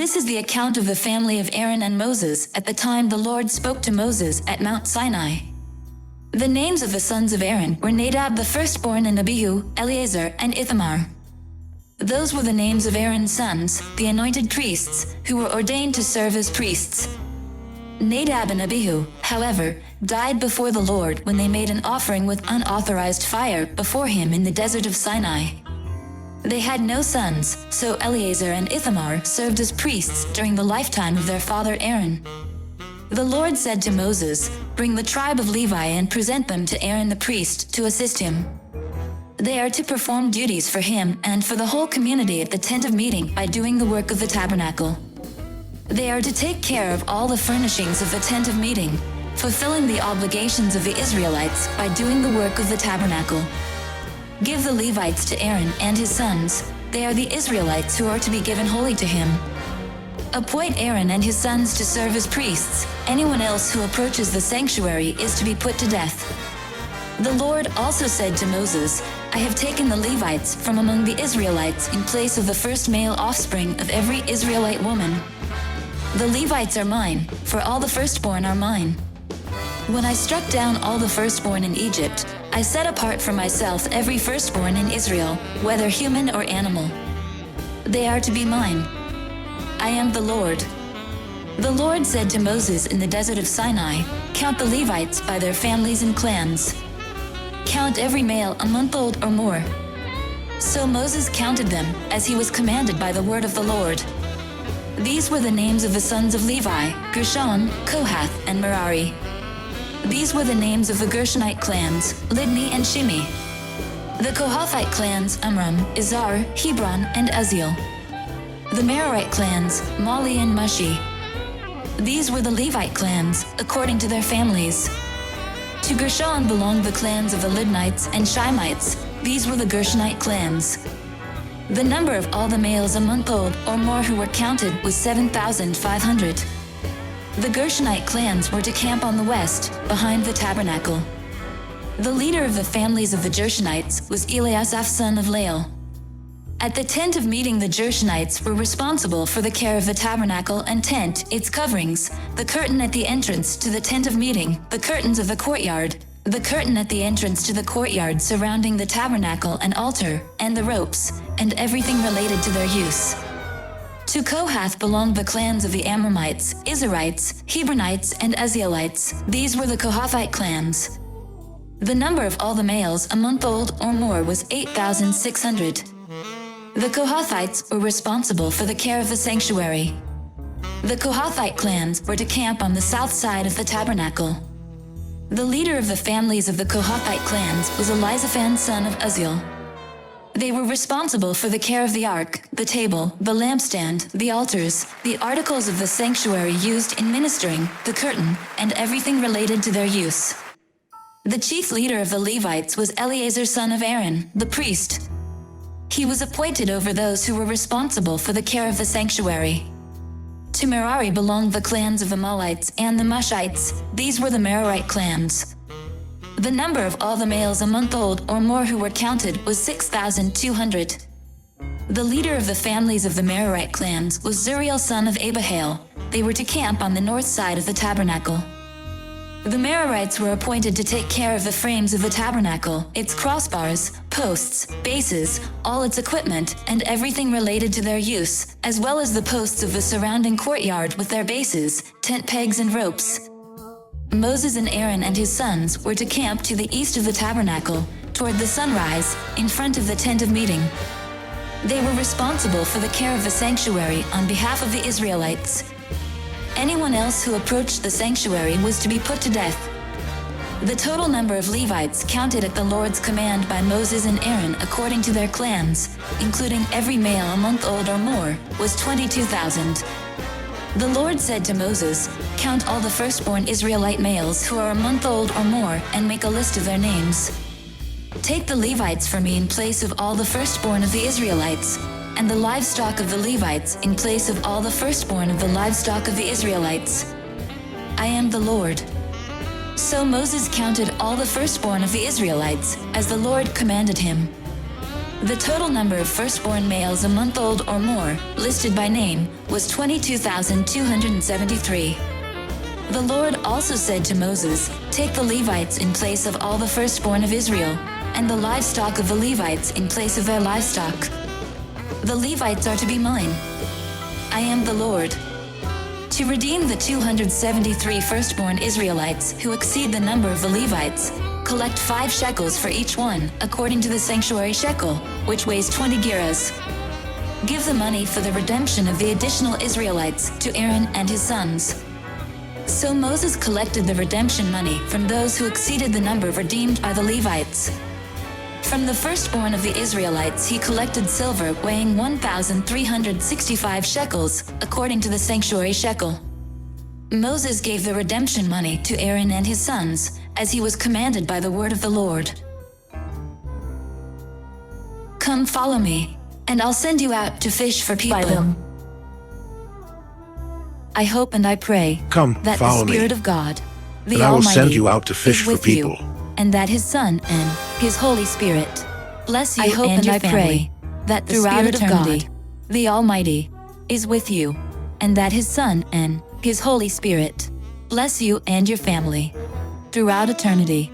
This is the account of the family of Aaron and Moses at the time the Lord spoke to Moses at Mount Sinai. The names of the sons of Aaron were Nadab the firstborn and Abihu, Eleazar, and Ithamar. Those were the names of Aaron's sons, the anointed priests, who were ordained to serve as priests. Nadab and Abihu, however, died before the Lord when they made an offering with unauthorized fire before him in the desert of Sinai. They had no sons, so Eleazar and Ithamar served as priests during the lifetime of their father Aaron. The Lord said to Moses, "Bring the tribe of Levi and present them to Aaron the priest to assist him. They are to perform duties for him and for the whole community at the tent of meeting by doing the work of the tabernacle. They are to take care of all the furnishings of the tent of meeting, fulfilling the obligations of the Israelites by doing the work of the tabernacle. Give the Levites to Aaron and his sons. They are the Israelites who are to be given wholly to him. Appoint Aaron and his sons to serve as priests. Anyone else who approaches the sanctuary is to be put to death." The Lord also said to Moses, "I have taken the Levites from among the Israelites in place of the first male offspring of every Israelite woman. The Levites are mine, for all the firstborn are mine. When I struck down all the firstborn in Egypt, I set apart for myself every firstborn in Israel, whether human or animal. They are to be mine. I am the Lord." The Lord said to Moses in the desert of Sinai, "Count the Levites by their families and clans. Count every male a month old or more." So Moses counted them, as he was commanded by the word of the Lord. These were the names of the sons of Levi: Gershon, Kohath, and Merari. These were the names of the Gershonite clans: Libni and Shimi. The Kohathite clans: Amram, Izhar, Hebron, and Uzziel. The Merarite clans: Mali and Mushi. These were the Levite clans, according to their families. To Gershon belonged the clans of the Libnites and Shimites. These were the Gershonite clans. The number of all the males a month old or more who were counted was 7,500. The Gershonite clans were to camp on the west, behind the tabernacle. The leader of the families of the Gershonites was Eliasaph son of Lael. At the tent of meeting, the Gershonites were responsible for the care of the tabernacle and tent, its coverings, the curtain at the entrance to the tent of meeting, the curtains of the courtyard, the curtain at the entrance to the courtyard surrounding the tabernacle and altar, and the ropes, and everything related to their use. To Kohath belonged the clans of the Amramites, Izharites, Hebronites, and Uzzielites. These were the Kohathite clans. The number of all the males a month old or more was 8,600. The Kohathites were responsible for the care of the sanctuary. The Kohathite clans were to camp on the south side of the tabernacle. The leader of the families of the Kohathite clans was Elizaphan son of Uzziel. They were responsible for the care of the ark, the table, the lampstand, the altars, the articles of the sanctuary used in ministering, the curtain, and everything related to their use. The chief leader of the Levites was Eleazar son of Aaron, the priest. He was appointed over those who were responsible for the care of the sanctuary. To Merari belonged the clans of the Malites and the Mushites. These were the Merarite clans. The number of all the males a month old or more who were counted was 6,200. The leader of the families of the Merarite clans was Zuriel son of Abihail. They were to camp on the north side of the tabernacle. The Merarites were appointed to take care of the frames of the tabernacle, its crossbars, posts, bases, all its equipment, and everything related to their use, as well as the posts of the surrounding courtyard with their bases, tent pegs, and ropes. Moses and Aaron and his sons were to camp to the east of the tabernacle, toward the sunrise, in front of the tent of meeting. They were responsible for the care of the sanctuary on behalf of the Israelites. Anyone else who approached the sanctuary was to be put to death. The total number of Levites counted at the Lord's command by Moses and Aaron according to their clans, including every male a month old or more, was 22,000. The Lord said to Moses, "Count all the firstborn Israelite males who are a month old or more and make a list of their names. Take the Levites for me in place of all the firstborn of the Israelites, and the livestock of the Levites in place of all the firstborn of the livestock of the Israelites. I am the Lord." So Moses counted all the firstborn of the Israelites, as the Lord commanded him. The total number of firstborn males a month old or more, listed by name, was 22,273. The Lord also said to Moses, "Take the Levites in place of all the firstborn of Israel, and the livestock of the Levites in place of their livestock. The Levites are to be mine. I am the Lord." To redeem the 273 firstborn Israelites who exceed the number of the Levites, collect 5 shekels for each one, according to the sanctuary shekel, which weighs 20 gerahs. Give the money for the redemption of the additional Israelites to Aaron and his sons. So Moses collected the redemption money from those who exceeded the number redeemed by the Levites. From the firstborn of the Israelites he collected silver weighing 1,365 shekels, according to the sanctuary shekel. Moses gave the redemption money to Aaron and his sons, as he was commanded by the word of the Lord. "Come follow me, and I'll send you out to fish for people." I hope and I pray Come, that the follow me, Spirit of God, the and I will Almighty, send you out to fish is for with you, people. and that His Son and His Holy Spirit bless you. I hope and I pray that the Spirit of God, the Almighty, is with you, and that His Son and His Holy Spirit bless you and your family throughout eternity.